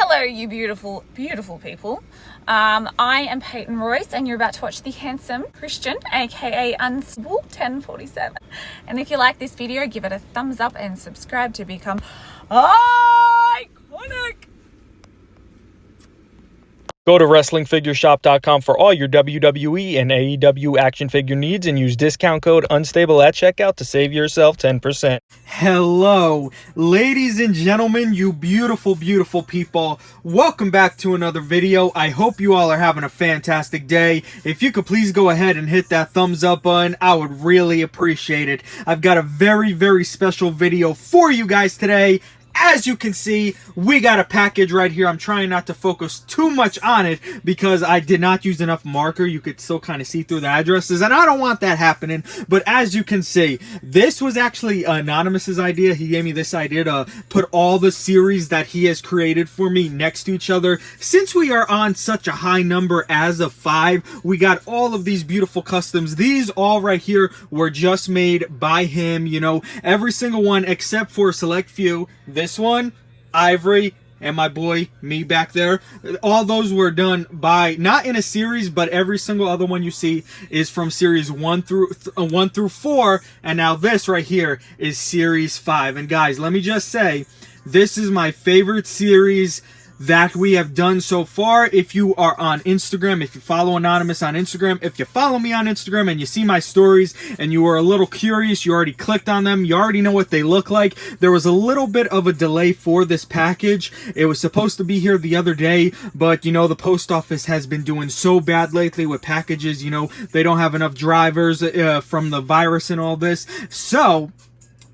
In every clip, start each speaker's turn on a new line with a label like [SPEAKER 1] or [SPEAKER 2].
[SPEAKER 1] Hello, you beautiful, beautiful people. I am Peyton Royce, and you're about to watch the handsome Christian, aka UNSTABLE1047. And if you like this video, give it a thumbs up and subscribe to become iconic.
[SPEAKER 2] Go to WrestlingFigureShop.com for all your WWE and AEW action figure needs and use discount code UNSTABLE at checkout to save yourself 10%.
[SPEAKER 3] Hello, ladies and gentlemen, you beautiful, beautiful people. Welcome back to another video. I hope you all are having a fantastic day. If you could please go ahead and hit that thumbs up button, I would really appreciate it. I've got a very, very special video for you guys today. As you can see, we got a package right here. I'm trying not to focus too much on it because I did not use enough marker. You could still kind of see through the addresses, and I don't want that happening. But as you can see, this was actually Anonymous's idea. He gave me this idea to put all the series that he has created for me next to each other. Since we are on such a high number as of 5, we got all of these beautiful customs. These all right here were just made by him, you know, every single one except for a select few. This one, Ivory, and my boy, me back there. All those were done by, not in a series, but every single other one you see is from series 1 through 4. And now this right here is series 5. And guys, let me just say, this is my favorite series that we have done so far. If you are on Instagram, if you follow Anonymous on Instagram, if you follow me on Instagram and you see my stories and you were a little curious, you already clicked on them, you already know what they look like. There was a little bit of a delay for this package. It was supposed to be here the other day, but you know, the post office has been doing so bad lately with packages. You know, they don't have enough drivers from the virus and all this. So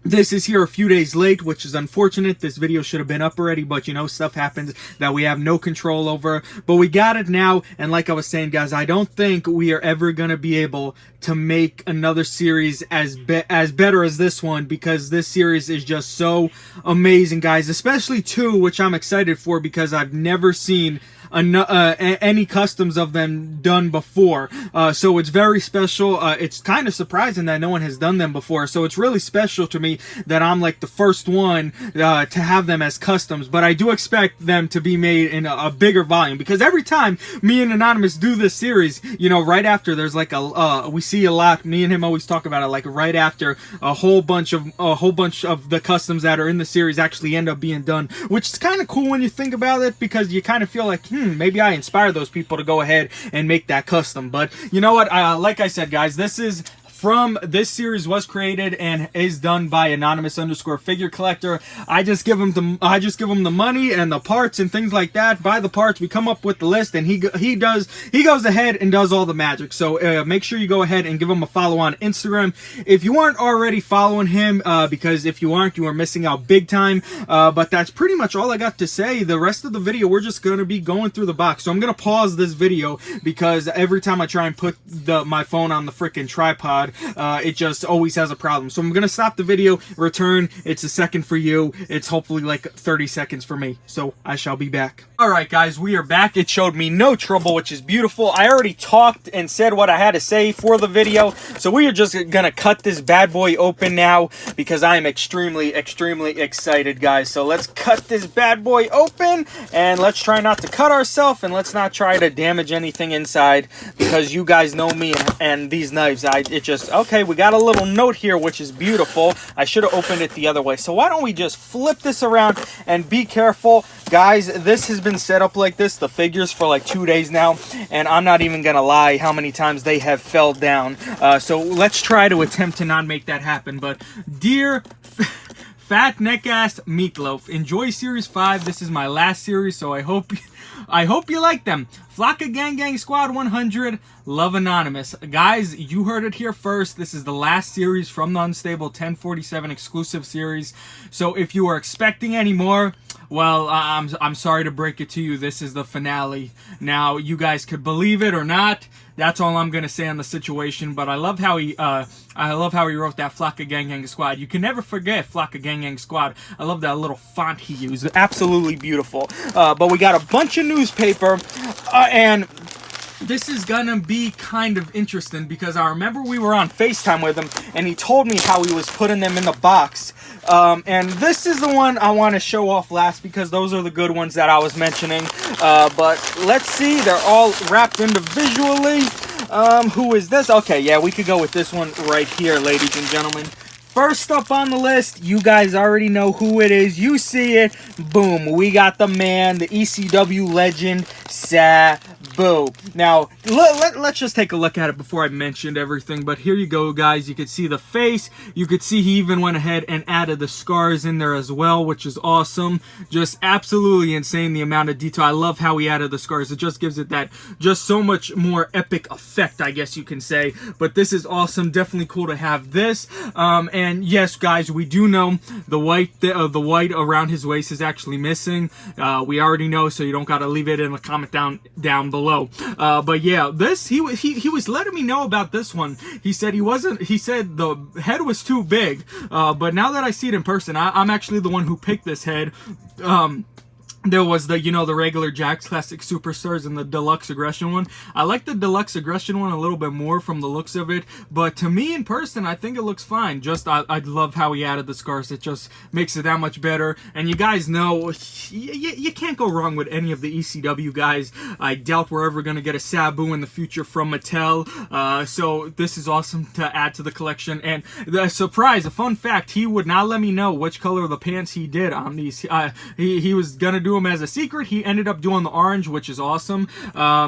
[SPEAKER 3] this is here a few days late, which is unfortunate. This video should have been up already, but you know, stuff happens that we have no control over. But we got it now, and like I was saying, guys, I don't think we are ever going to be able to make another series as better as this one, because this series is just so amazing, guys. Especially 2, which I'm excited for because I've never seen any customs of them done before, so it's very special. It's kind of surprising that no one has done them before, so it's really special to me that I'm like the first one to have them as customs. But I do expect them to be made in a bigger volume, because every time me and Anonymous do this series, you know, right after there's like we see a lot, me and him always talk about it, like right after a whole bunch of the customs that are in the series actually end up being done, which is kind of cool when you think about it, because you kind of feel like, maybe I inspired those people to go ahead and make that custom. But you know what? Like I said, guys, this series was created and is done by Anonymous_figure collector. I just give him the money and the parts and things like that. Buy the parts, we come up with the list, and he goes ahead and does all the magic. So make sure you go ahead and give him a follow on Instagram if you aren't already following him, because if you aren't, you are missing out big time. But that's pretty much all I got to say. The rest of the video, we're just gonna be going through the box. So I'm gonna pause this video because every time I try and put my phone on the freaking tripod, it just always has a problem. So I'm gonna stop the video, return. It's a second for you. It's hopefully like 30 seconds for me. So I shall be back. All right, guys, we are back. It showed me no trouble, which is beautiful. I already talked and said what I had to say for the video, so we are just gonna cut this bad boy open now because I am extremely, extremely excited, guys. So let's cut this bad boy open, and let's try not to cut ourselves, and let's not try to damage anything inside, because you guys know me and these knives. Okay, we got a little note here, which is beautiful. I should have opened it the other way. So why don't we just flip this around and be careful. Guys, this has been set up like this, the figures, for like 2 days now, and I'm not even gonna lie how many times they have fell down. So let's try to attempt to not make that happen. But dear fat neck ass meatloaf, enjoy series 5. This is my last series, so I hope you like them. Flocka Gang Gang Squad 100, love Anonymous. Guys, you heard it here first. This is the last series from the Unstable 1047 exclusive series. So if you are expecting any more, well, I'm sorry to break it to you. This is the finale. Now, you guys could believe it or not. That's all I'm gonna say on the situation. But I love how he wrote that Flocka Gang Gang Squad. You can never forget Flocka Gang Gang Squad. I love that little font he used. Absolutely beautiful. But we got a bunch of newspaper, and this is gonna be kind of interesting because I remember we were on FaceTime with him and he told me how he was putting them in the box And this is the one I want to show off last because those are the good ones that I was mentioning. But let's see, they're all wrapped individually. Who is this? Okay, yeah, we could go with this one right here, ladies and gentlemen. First up on the list, you guys already know who it is. You see it. Boom. We got the man, the ECW legend, Sabu. Now, let's just take a look at it before I mentioned everything. But here you go, guys. You could see the face. You could see he even went ahead and added the scars in there as well, which is awesome. Just absolutely insane, the amount of detail. I love how he added the scars. It just gives it that just so much more epic effect, I guess you can say. But this is awesome. Definitely cool to have this. And yes, guys, we do know the white around his waist is actually missing. We already know, so you don't gotta leave it in the comment down below. But yeah, this he was letting me know about this one. He said he said the head was too big. But now that I see it in person, I'm actually the one who picked this head. There was the, you know, the regular Jack's Classic Superstars and the Deluxe Aggression one. I like the Deluxe Aggression one a little bit more from the looks of it. But to me in person, I think it looks fine. Just, I love how he added the scars. It just makes it that much better. And you guys know, you can't go wrong with any of the ECW guys. I doubt we're ever going to get a Sabu in the future from Mattel. So this is awesome to add to the collection. And the surprise, a fun fact, he would not let me know which color of the pants he did on these. He was going to do him as a secret. He ended up doing the orange, which is awesome.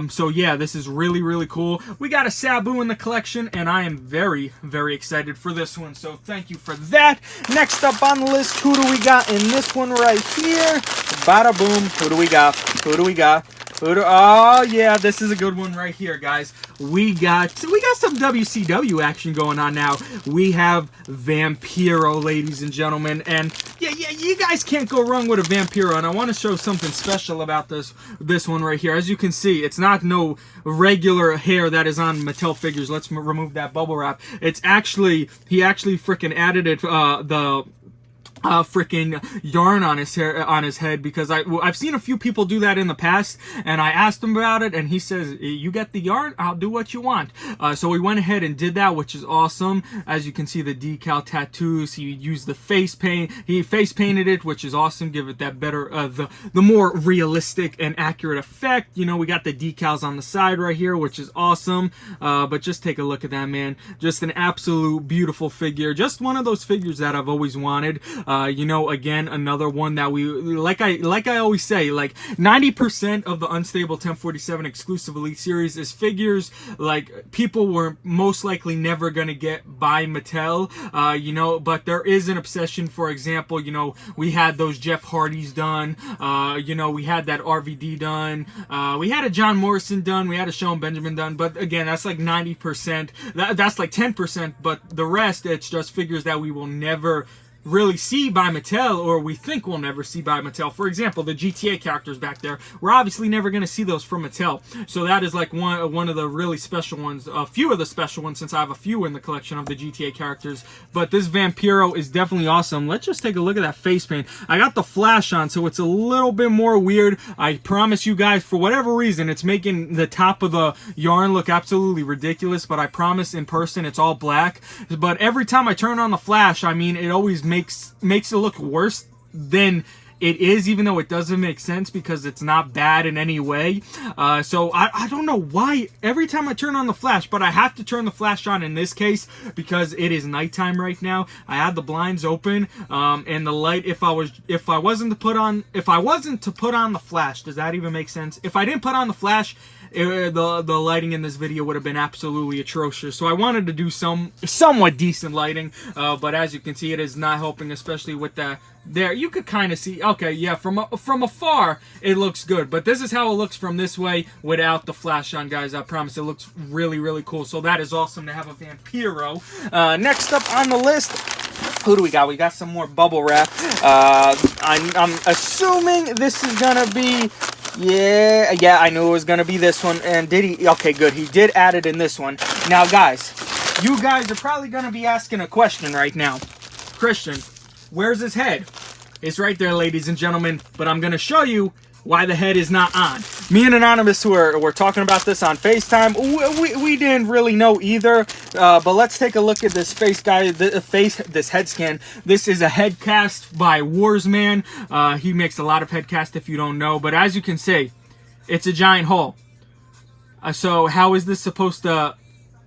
[SPEAKER 3] So yeah, this is really, really cool. We got a Sabu in the collection, and I am very, very excited for this one. So thank you for that. Next up on the list, who do we got in this one right here? Bada boom. Who do we got? Who do we got? Oh yeah, this is a good one right here, guys. We got some WCW action going on now. We have Vampiro, ladies and gentlemen, and yeah, you guys can't go wrong with a Vampiro. And I want to show something special about this one right here. As you can see, it's not no regular hair that is on Mattel figures. Let's remove that bubble wrap. It's actually, he actually freaking added it, freaking yarn on his hair, on his head, because I've seen a few people do that in the past, and I asked him about it, and he says, you get the yarn, I'll do what you want. So we went ahead and did that, which is awesome. As you can see, the decal tattoos, he used the face paint, he face painted it, which is awesome, give it that better, the more realistic and accurate effect. You know, we got the decals on the side right here, which is awesome. But just take a look at that, man. Just an absolute beautiful figure. Just one of those figures that I've always wanted. You know, again, another one that we, like I always say, like 90% of the Unstable 1047 exclusive Elite series is figures like people were most likely never gonna get by Mattel, you know, but there is an obsession. For example, you know, we had those Jeff Hardys done, you know, we had that RVD done, we had a John Morrison done, we had a Shawn Benjamin done, but again, that's like 90%, that's like 10%, but the rest, it's just figures that we will never really see by Mattel, or we think we'll never see by Mattel. For example, the GTA characters back there, we're obviously never going to see those from Mattel. So that is like one of the really special ones, a few of the special ones, since I have a few in the collection of the GTA characters. But this Vampiro is definitely awesome. Let's just take a look at that face paint. I got the flash on, so it's a little bit more weird. I promise you guys, for whatever reason, it's making the top of the yarn look absolutely ridiculous, but I promise in person it's all black. But every time I turn on the flash, I mean, it always makes it look worse than it is, even though it doesn't make sense because it's not bad in any way. So I don't know why every time I turn on the flash, but I have to turn the flash on in this case because it is nighttime right now. I had the blinds open, and the light, if I wasn't to put on the flash, does that even make sense? If I didn't put on the flash, the lighting in this video would have been absolutely atrocious. So I wanted to do somewhat decent lighting, but as you can see, it is not helping, especially with the there. You could kind of see, okay, yeah, from afar it looks good, but this is how it looks from this way without the flash on, guys. I promise it looks really, really cool. So that is awesome to have a Vampiro. Next up on the list, who do we got? We got some more bubble wrap. I'm assuming this is gonna be, yeah, I knew it was gonna be this one. And did he? Okay, good. He did add it in this one. Now, guys, you guys are probably gonna be asking a question right now. Christian, where's his head? It's right there, ladies and gentlemen. But I'm gonna show you why the head is not on. me and Anonymous were talking about this on FaceTime. We didn't really know either, but let's take a look at this this head scan. This is a head cast by Warsman. He makes a lot of head cast if you don't know, but as you can see, it's a giant hole. So how is this supposed to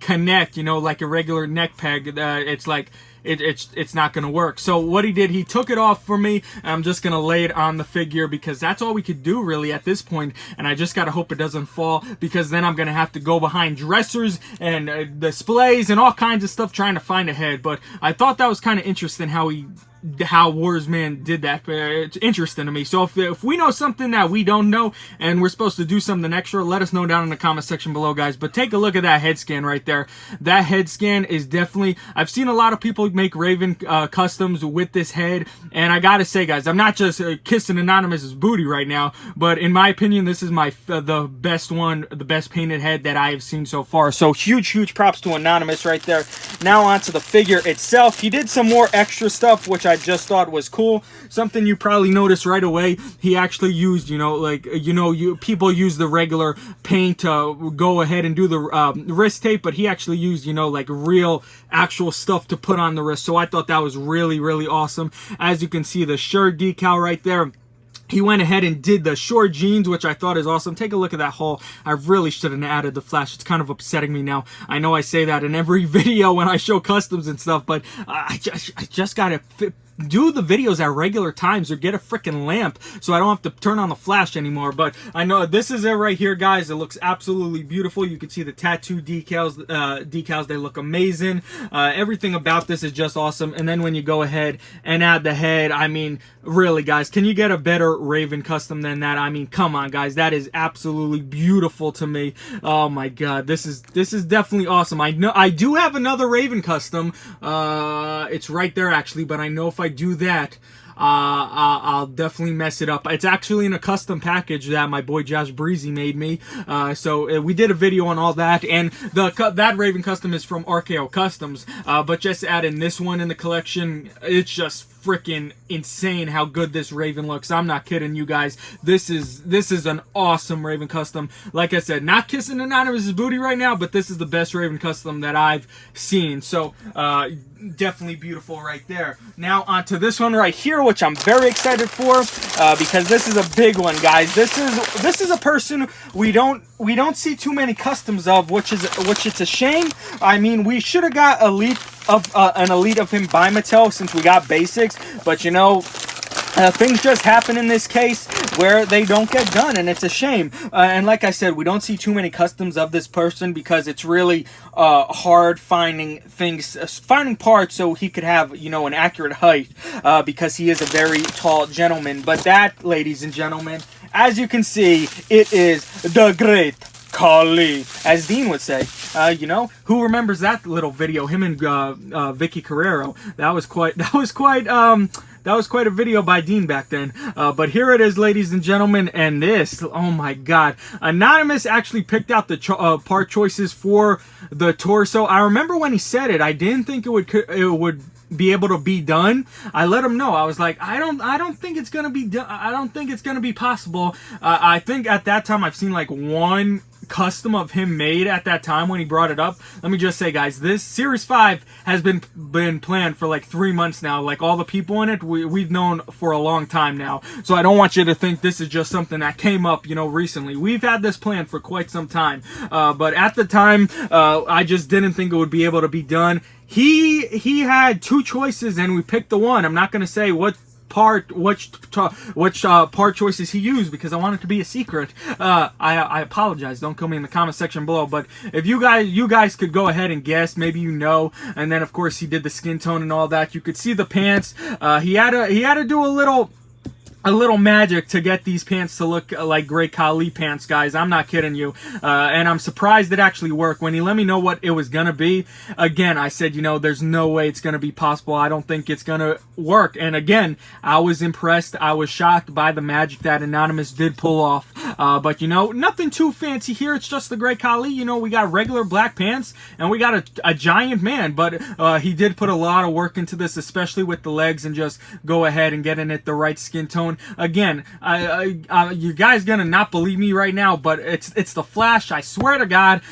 [SPEAKER 3] connect, you know, like a regular neck peg? It's like it's not gonna work. So what he did, he took it off for me, and I'm just gonna lay it on the figure because that's all we could do really at this point, and I just gotta hope it doesn't fall, because then I'm gonna have to go behind dressers and displays and all kinds of stuff trying to find a head. But I thought that was kind of interesting how Warsman did that. It's interesting to me. So if we know something that we don't know and we're supposed to do something extra, let us know down in the comment section below, guys. But take a look at that head scan right there. That head scan is definitely, I've seen a lot of people make Raven customs with this head, and I gotta say, guys, I'm not just kissing Anonymous's booty right now, but in my opinion, this is the best one, the best painted head that I have seen so far. So huge props to Anonymous right there. Now onto the figure itself. He did some more extra stuff, which I just thought was cool. Something you probably noticed right away. He actually used, people use the regular paint to go ahead and do the wrist tape, but he actually used, like real actual stuff to put on the wrist. So I thought that was really awesome. As you can see, the shirt decal right there. He went ahead and did the short jeans, which I thought is awesome. Take a look at that hole. I really should have added the flash. It's kind of upsetting me now. I know I say that in every video when I show customs and stuff, but I just gotta do the videos at regular times or get a freaking lamp so I don't have to turn on the flash anymore. But I know this is it right here, guys. It looks absolutely beautiful. You can see the tattoo decals. They look amazing. Everything about this is just awesome. And then when you go ahead and add the head, I mean, really, guys, can you get a better Raven custom than that? I mean, come on, guys. That is absolutely beautiful to me. Oh my god, this is definitely awesome. I know I do have another Raven custom. It's right there actually, but I know if I do that, I'll definitely mess it up. It's actually in a custom package that my boy Josh Breezy made me. So we did a video on all that, and that Raven custom is from RKO Customs. But just adding this one in the collection, it's just freaking insane how good this Raven looks. I'm not kidding you guys. This is an awesome Raven custom. Like I said, not kissing Anonymous's booty right now, but this is the best Raven custom that I've seen. So definitely beautiful right there. Now onto this one right here, which I'm very excited for, because this is a big one, guys. This is a person we don't see too many customs of, which it's a shame. I mean, we should have got an elite of him by Mattel since we got basics, but things just happen in this case where they don't get done, and it's a shame. And like I said, we don't see too many customs of this person because it's really hard finding parts so he could have, an accurate height, because he is a very tall gentleman. But that, ladies and gentlemen, as you can see, it is the great Khali, as Dean would say. Who remembers that little video? Him and Vicky Carrero. That was quite a video by Dean back then. But here it is, ladies and gentlemen, and this, oh my god. Anonymous actually picked out the part choices for the torso. I remember when he said it, I didn't think it would be able to be done. I let him know. I was like, I don't think it's gonna be done. I don't think it's gonna be possible. I think at that time I've seen like one custom of him made at that time when he brought it up. Let me just say, guys, this Series 5 has been planned for like 3 months now. Like, all the people in it, we've known for a long time now. So I don't want you to think this is just something that came up, recently. We've had this plan for quite some time. But at the time, I just didn't think it would be able to be done. He had two choices and we picked the one. I'm not going to say which part choices he used because I want it to be a secret. I apologize. Don't kill me in the comment section below. But if you guys could go ahead and guess, maybe and then of course he did the skin tone and all that. You could see the pants. He had to do a little magic to get these pants to look like Great Khali pants, guys. I'm not kidding you. And I'm surprised it actually worked. When he let me know what it was gonna be, again, I said, there's no way it's gonna be possible. I don't think it's gonna work. And again, I was impressed. I was shocked by the magic that Anonymous did pull off. But you know, nothing too fancy here. It's just the Great Khali. You know, we got regular black pants and we got a giant man, but he did put a lot of work into this, especially with the legs, and just go ahead and getting it the right skin tone. Again, you guys gonna not believe me right now, but it's the flash. I swear to God,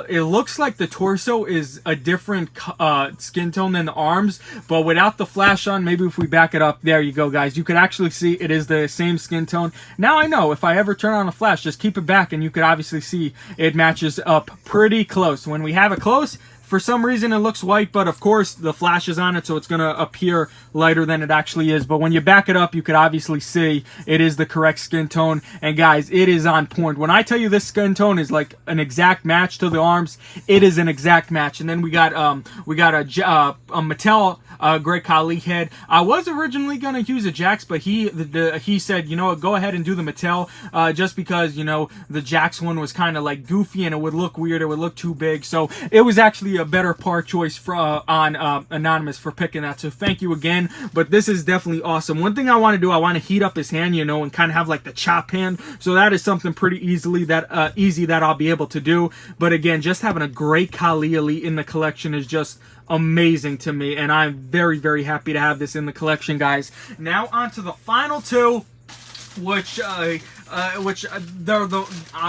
[SPEAKER 3] it looks like the torso is a different skin tone than the arms, but without the flash on, maybe if we back it up, there you go, guys. You could actually see it is the same skin tone. Now I know if I ever turn on a flash, just keep it back and you could obviously see it matches up pretty close. When we have it close, for some reason it looks white, but of course the flash is on it, so it's going to appear lighter than it actually is. But when you back it up, you could obviously see it is the correct skin tone. And guys, it is on point. When I tell you this skin tone is like an exact match to the arms, it is an exact match. And then we got a Mattel Great Khali head. I was originally going to use a Jax, but he said, you know what, go ahead and do the Mattel, just because, you know, the Jax one was kind of like goofy and it would look weird, it would look too big. So it was actually a better part choice on Anonymous for picking that, so thank you again. But this is definitely awesome. One thing I want to do, I want to heat up his hand, you know, and kind of have like the chop hand, so that is something pretty easy that I'll be able to do. But again, just having a Great Khali Elite in the collection is just amazing to me, and I'm very, very happy to have this in the collection, guys. Now on to the final two, which they're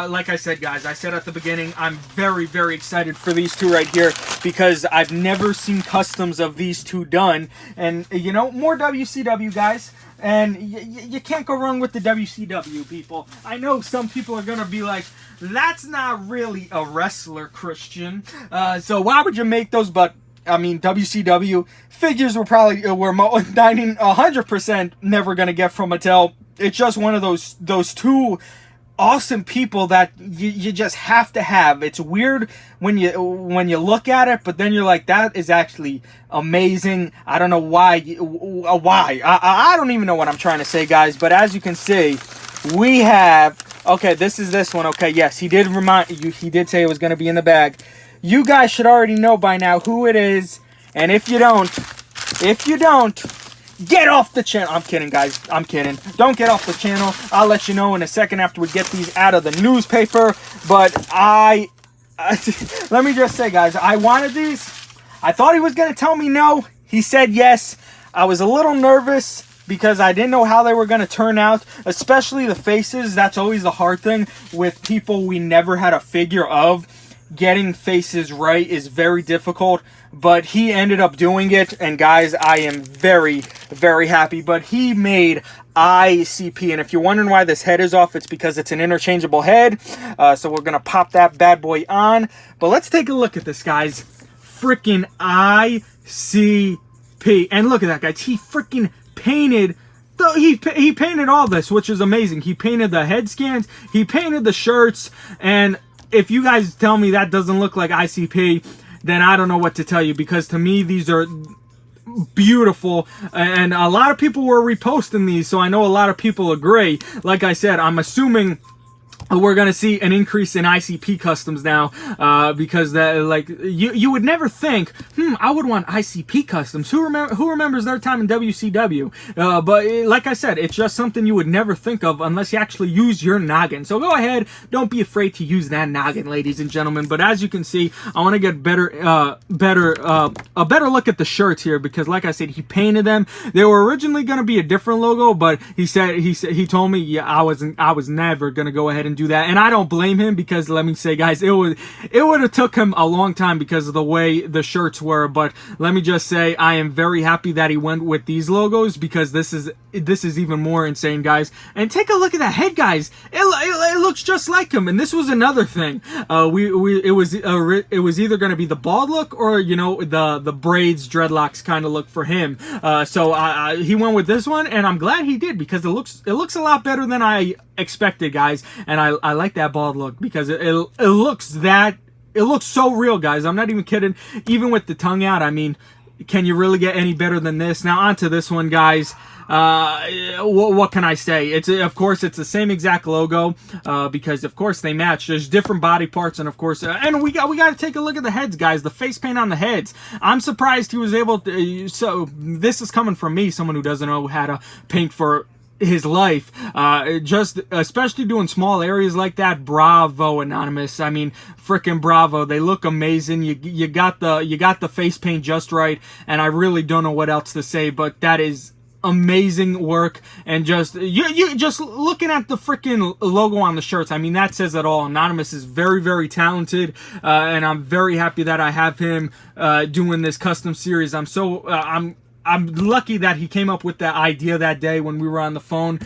[SPEAKER 3] like I said, guys, I said at the beginning, I'm very, very excited for these two right here, because I've never seen customs of these two done. And you know, more WCW, guys, and you can't go wrong with the WCW, people. I know some people are gonna be like, that's not really a wrestler, Christian, so why would you make those? But I mean, WCW figures were 100% never gonna get from Mattel. It's just one of those two awesome people that you just have to have. It's weird when you look at it, but then you're like, that is actually amazing. I don't know why. I don't even know what I'm trying to say, guys. But as you can see, we have, okay, this one. Okay, yes, he did remind you. He did say it was going to be in the bag. You guys should already know by now who it is. And if you don't, get off the channel. I'm kidding, guys. I'm kidding. Don't get off the channel. I'll let you know in a second after we get these out of the newspaper. But let me just say, guys, I wanted these. I thought he was going to tell me no. He said yes. I was a little nervous because I didn't know how they were going to turn out, especially the faces. That's always the hard thing with people we never had a figure of. Getting faces right is very difficult, but he ended up doing it, and guys, I am very, very happy. But he made ICP, and if you're wondering why this head is off, it's because it's an interchangeable head. So we're gonna pop that bad boy on. But let's take a look at this, guys. Freaking ICP, and look at that, guys. He freaking painted. He painted all this, which is amazing. He painted the head scans, he painted the shirts, and if you guys tell me that doesn't look like ICP, then I don't know what to tell you, because to me these are beautiful, and a lot of people were reposting these, so I know a lot of people agree. Like I said, I'm assuming we're gonna see an increase in ICP customs now, because that, like, you would never think, I would want ICP customs. Who remembers their time in WCW? But like I said, it's just something you would never think of unless you actually use your noggin. So go ahead, don't be afraid to use that noggin, ladies and gentlemen. But as you can see, I want to get a better look at the shirts here, because like I said, he painted them. They were originally gonna be a different logo, but he told me, yeah, I was never gonna go ahead and do that, and I don't blame him, because let me say, guys, it would have took him a long time because of the way the shirts were. But let me just say, I am very happy that he went with these logos, because this is even more insane, guys. And take a look at that head, guys. It looks just like him. And this was another thing. It was either going to be the bald look or, you know, the braids, dreadlocks kind of look for him. So he went with this one, and I'm glad he did, because it looks a lot better than I expected, guys. And I like that bald look, because it looks so real, guys. I'm not even kidding. Even with the tongue out, I mean, can you really get any better than this? Now on to this one, guys. What can I say? Of course it's the same exact logo, because of course they match. There's different body parts, and of course, and we got to take a look at the heads, guys. The face paint on the heads. I'm surprised he was able to. So this is coming from me, someone who doesn't know how to paint for his life. Just especially doing small areas like that. Bravo, Anonymous. I mean, freaking bravo. They look amazing. You got the face paint just right, and I really don't know what else to say, but that is amazing work. And just you just looking at the freaking logo on the shirts, I mean, that says it all. Anonymous is very, very talented, and I'm very happy that I have him doing this custom series. I'm lucky that he came up with that idea that day when we were on the phone,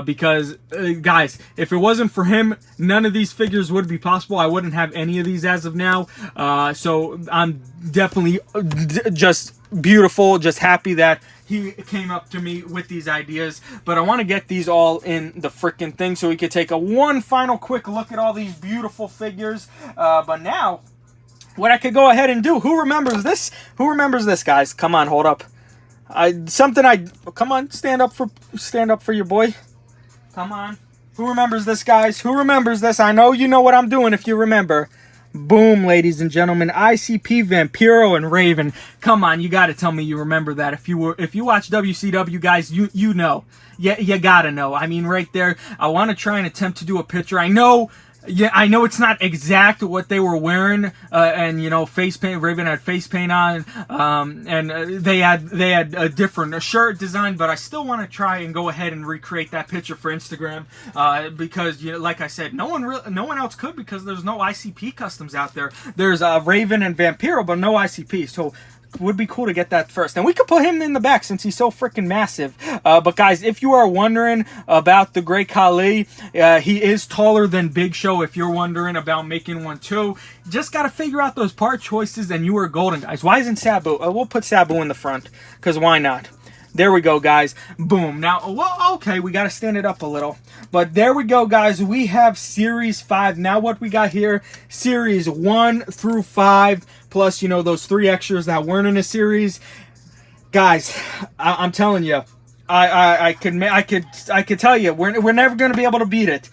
[SPEAKER 3] because guys, if it wasn't for him, none of these figures would be possible. I wouldn't have any of these as of now. So I'm definitely just beautiful, just happy that he came up to me with these ideas. But I want to get these all in the freaking thing so we could take one final quick look at all these beautiful figures. But now, what I could go ahead and do, who remembers this? Who remembers this, guys? Come on, hold up. Come on, stand up for your boy. Come on. Who remembers this, guys? Who remembers this? I know you know what I'm doing if you remember. Boom, ladies and gentlemen. ICP, Vampiro, and Raven. Come on, you gotta tell me you remember that. If you watch WCW, guys, you know. Yeah, you gotta know. I mean, right there. I want to try and attempt to do a picture. I know it's not exact what they were wearing, and you know, face paint. Raven had face paint on, and they had a different shirt design. But I still want to try and go ahead and recreate that picture for Instagram, because you know, like I said, no one else could, because there's no ICP customs out there. There's Raven and Vampiro, but no ICP. So would be cool to get that first, and we could put him in the back since he's so freaking massive. But guys, if you are wondering about the great Khali, he is taller than Big Show. If you're wondering about making one too, just gotta figure out those part choices, and you are golden, guys. Why isn't Sabu? We'll put Sabu in the front, because why not? There we go, guys. Boom. Now, well, okay, we got to stand it up a little. But there we go, guys. We have Series 5. Now what we got here, Series 1 through 5, plus, you know, those 3 extras that weren't in a series. Guys, I'm telling you, I could tell you, we're never going to be able to beat it.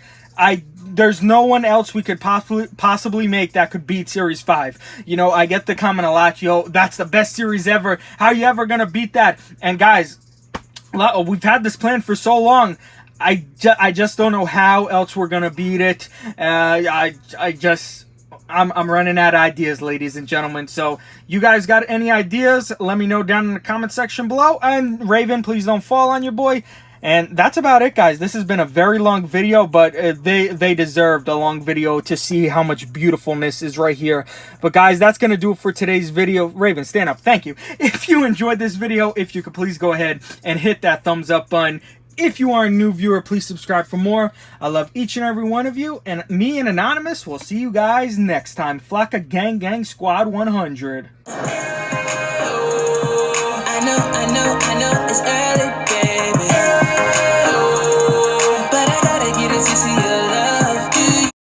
[SPEAKER 3] There's no one else we could possibly make that could beat Series 5. You know, I get the comment a lot, yo, that's the best series ever. How are you ever going to beat that? And guys, we've had this plan for so long. I just don't know how else we're going to beat it. I'm running out of ideas, ladies and gentlemen. So you guys got any ideas? Let me know down in the comment section below. And Raven, please don't fall on your boy. And that's about it, guys. This has been a very long video, but they deserved a long video to see how much beautifulness is right here. But guys, that's going to do it for today's video. Raven, stand up. Thank you. If you enjoyed this video, if you could please go ahead and hit that thumbs up button. If you are a new viewer, please subscribe for more. I love each and every one of you. And me and Anonymous will see you guys next time. Flocka Gang Gang Squad 100.